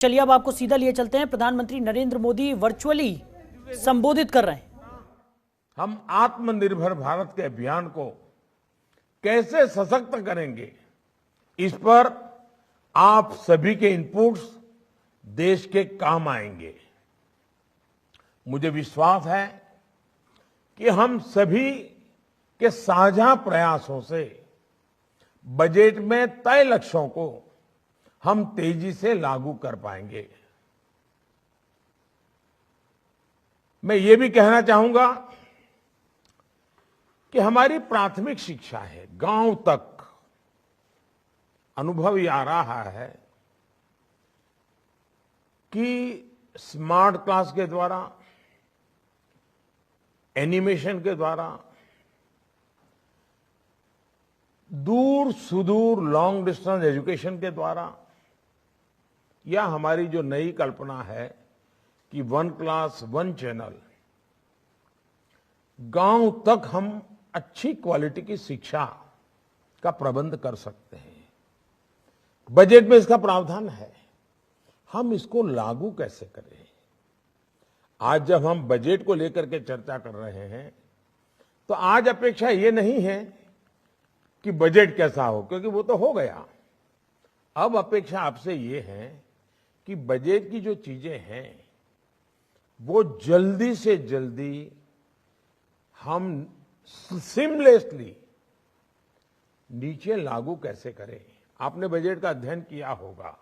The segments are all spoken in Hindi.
चलिए अब आपको सीधा लिए चलते हैं। प्रधानमंत्री नरेंद्र मोदी वर्चुअली संबोधित कर रहे हैं। हम आत्मनिर्भर भारत के अभियान को कैसे सशक्त करेंगे, इस पर आप सभी के इनपुट्स देश के काम आएंगे। मुझे विश्वास है कि हम सभी के साझा प्रयासों से बजट में तय लक्ष्यों को हम तेजी से लागू कर पाएंगे। मैं ये भी कहना चाहूंगा कि हमारी प्राथमिक शिक्षा है गांव तक। अनुभव ये आ रहा है कि स्मार्ट क्लास के द्वारा, एनिमेशन के द्वारा, दूर सुदूर लॉन्ग डिस्टेंस एजुकेशन के द्वारा, या हमारी जो नई कल्पना है कि 1 क्लास 1 चैनल, गांव तक हम अच्छी क्वालिटी की शिक्षा का प्रबंध कर सकते हैं। बजट में इसका प्रावधान है, हम इसको लागू कैसे करें। आज जब हम बजट को लेकर के चर्चा कर रहे हैं तो आज अपेक्षा ये नहीं है कि बजट कैसा हो, क्योंकि वो तो हो गया। अब अपेक्षा आपसे ये है कि बजट की जो चीजें हैं वो जल्दी से जल्दी हम सीमलेसली नीचे लागू कैसे करें। आपने बजट का अध्ययन किया होगा,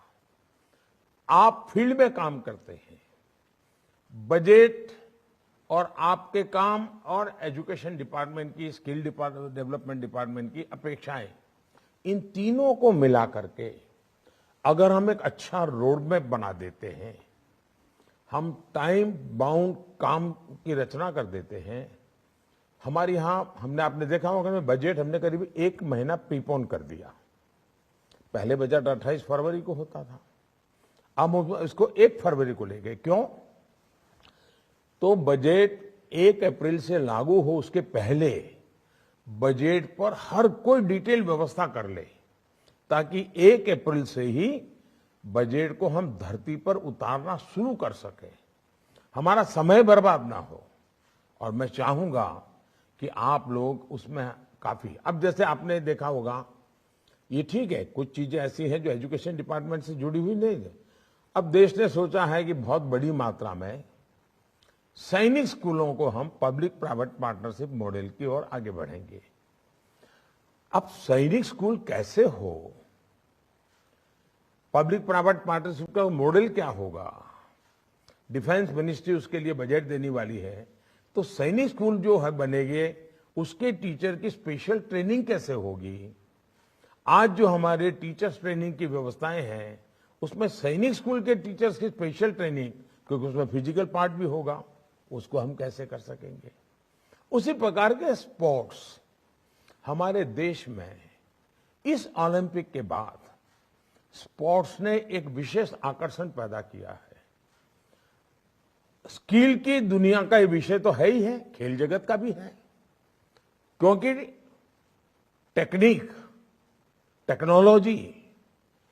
आप फील्ड में काम करते हैं। बजट और आपके काम और एजुकेशन डिपार्टमेंट की, स्किल डेवलपमेंट डिपार्टमेंट की अपेक्षाएं, इन तीनों को मिला करके अगर हम एक अच्छा रोड मैप बना देते हैं, हम टाइम बाउंड काम की रचना कर देते हैं। हमारे यहां आपने देखा होगा, बजट हमने करीब 1 महीना प्रीपोन कर दिया। पहले बजट 28 फरवरी को होता था, अब इसको 1 फरवरी को ले गए। क्यों? तो बजट 1 अप्रैल से लागू हो उसके पहले बजट पर हर कोई डिटेल व्यवस्था कर ले, ताकि 1 अप्रैल से ही बजट को हम धरती पर उतारना शुरू कर सके, हमारा समय बर्बाद ना हो। और मैं चाहूंगा कि आप लोग उसमें काफी, अब जैसे आपने देखा होगा, ये ठीक है, कुछ चीजें ऐसी हैं जो एजुकेशन डिपार्टमेंट से जुड़ी हुई नहीं है। अब देश ने सोचा है कि बहुत बड़ी मात्रा में सैनिक स्कूलों को हम पब्लिक प्राइवेट पार्टनरशिप मॉडल की ओर आगे बढ़ेंगे। अब सैनिक स्कूल कैसे हो, पब्लिक प्राइवेट पार्टनरशिप का मॉडल क्या होगा, डिफेंस मिनिस्ट्री उसके लिए बजट देने वाली है। तो सैनिक स्कूल जो है बनेंगे, उसके टीचर की स्पेशल ट्रेनिंग कैसे होगी। आज जो हमारे टीचर्स ट्रेनिंग की व्यवस्थाएं हैं, उसमें सैनिक स्कूल के टीचर्स की स्पेशल ट्रेनिंग, क्योंकि उसमें फिजिकल पार्ट भी होगा, उसको हम कैसे कर सकेंगे। उसी प्रकार के स्पोर्ट्स हमारे देश में इस ओलंपिक के बाद स्पोर्ट्स ने एक विशेष आकर्षण पैदा किया है। स्किल की दुनिया का ये विषय तो है ही है, खेल जगत का भी है, क्योंकि टेक्निक, टेक्नोलॉजी,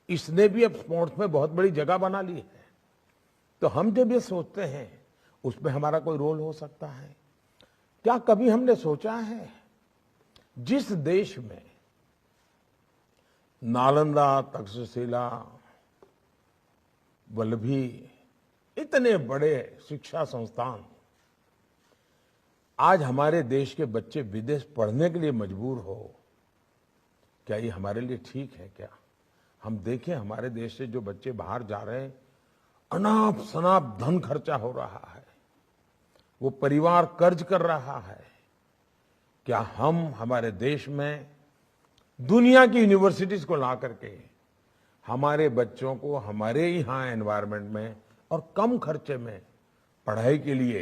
इसने भी अब स्पोर्ट्स में बहुत बड़ी जगह बना ली है। तो हम जब ये सोचते हैं उसमें हमारा कोई रोल हो सकता है क्या? कभी हमने सोचा है जिस देश में नालंदा, तक्षशिला, वल्लभी, इतने बड़े शिक्षा संस्थान, आज हमारे देश के बच्चे विदेश पढ़ने के लिए मजबूर हो, क्या ये हमारे लिए ठीक है क्या? हम देखें हमारे देश से जो बच्चे बाहर जा रहे हैं, अनाप शनाप धन खर्चा हो रहा है, वो परिवार कर्ज कर रहा है। क्या हम हमारे देश में दुनिया की यूनिवर्सिटीज को ला करके हमारे बच्चों को हमारे यहाँ एनवायरनमेंट में और कम खर्चे में पढ़ाई के लिए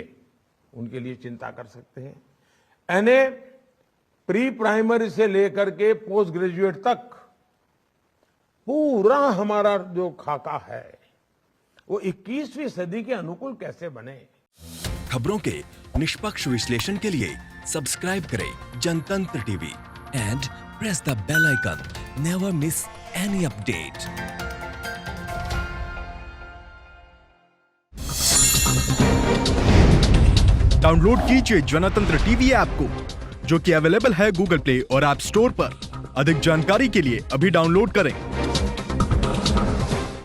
उनके लिए चिंता कर सकते हैं? यानी प्री प्राइमरी से लेकर के पोस्ट ग्रेजुएट तक पूरा हमारा जो खाका है वो 21वीं सदी के अनुकूल कैसे बने। खबरों के निष्पक्ष विश्लेषण के लिए सब्सक्राइब करें Jantantra TV and press the bell icon. Never miss any update. Download कीजिए जनतंत्र टीवी ऐप को, जो कि अवेलेबल है गूगल प्ले और ऐप स्टोर पर। अधिक जानकारी के लिए अभी डाउनलोड करें।